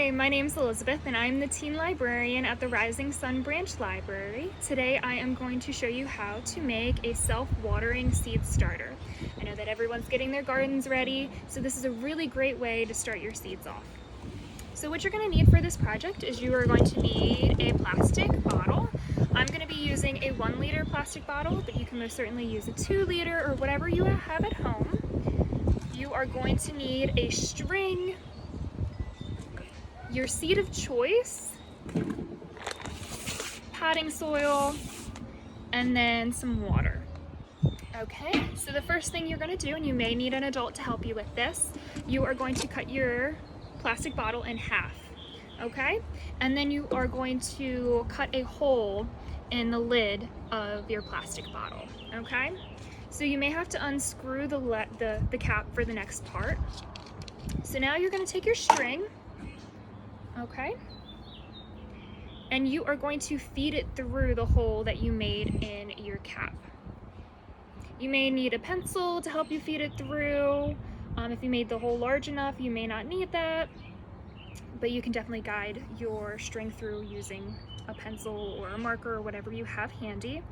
Hi, my name's Elizabeth and I'm the teen librarian at the Rising Sun Branch Library. Today I am going to show you how to make a self-watering seed starter. I know that everyone's getting their gardens ready, so this is a really great way to start your seeds off. So what you're going to need for this project is you are going to need a plastic bottle. I'm going to be using a 1 liter plastic bottle, but you can most certainly use a 2 liter or whatever you have at home. You are going to need a string, your seed of choice, potting soil, and then some water. Okay, so the first thing you're going to do, and you may need an adult to help you with this, you are going to cut your plastic bottle in half. Okay, and then you are going to cut a hole in the lid of your plastic bottle. Okay, so you may have to unscrew the cap for the next part. So now you're going to take your string, okay, and you are going to feed it through the hole that you made in your cap. You may need a pencil to help you feed it through. If you made the hole large enough, you may not need that, but you can definitely guide your string through using a pencil or a marker or whatever you have handy.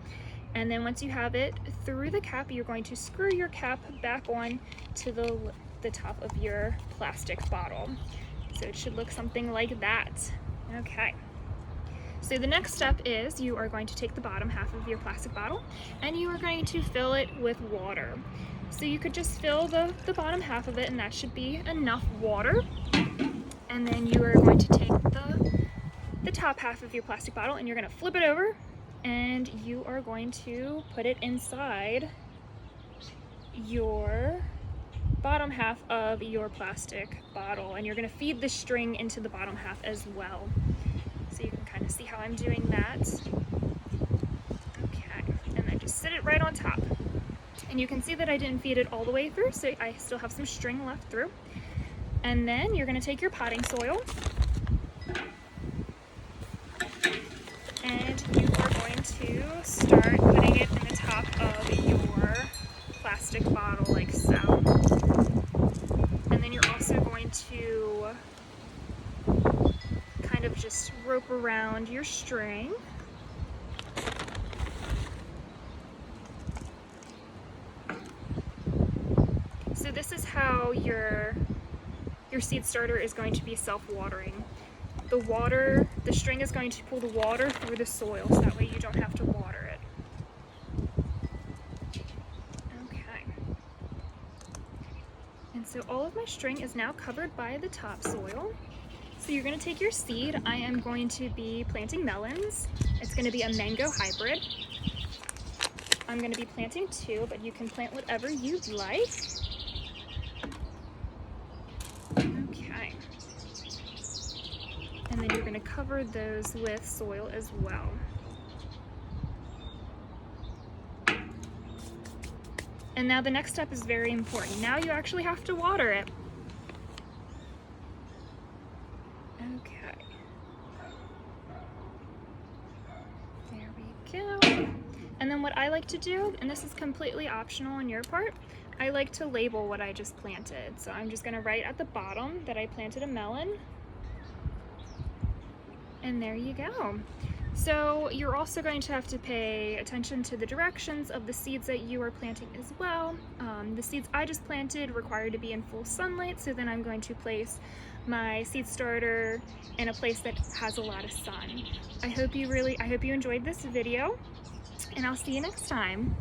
And then once you have it through the cap, you're going to screw your cap back on to the top of your plastic bottle. So it should look something like that. Okay. So the next step is you are going to take the bottom half of your plastic bottle and you are going to fill it with water. So you could just fill the bottom half of it and that should be enough water. And then you are going to take the top half of your plastic bottle and you're going to flip it over and you are going to put it inside your bottom half of your plastic bottle, and you're going to feed the string into the bottom half as well. So you can kind of see how I'm doing that. Okay, and then just sit it right on top. And you can see that I didn't feed it all the way through, so I still have some string left through. And then you're going to take your potting soil and you are going to start putting it in the top of your plastic bottle like so. And then you're also going to kind of just rope around your string. So this is how your seed starter is going to be self-watering. The string is going to pull the water through the soil, so that way you don't have to water it. Okay. And so all of my string is now covered by the topsoil. So you're going to take your seed. I am going to be planting melons. It's going to be a mango hybrid. I'm going to be planting 2, but you can plant whatever you'd like. Okay. And then you're going to cover those with soil as well. And now the next step is very important. Now you actually have to water it. Okay. There we go. And then what I like to do, and this is completely optional on your part, I like to label what I just planted. So I'm just going to write at the bottom that I planted a melon. And there you go. So you're also going to have to pay attention to the directions of the seeds that you are planting as well. The seeds I just planted require to be in full sunlight, so then I'm going to place my seed starter in a place that has a lot of sun. I hope you enjoyed this video, and I'll see you next time.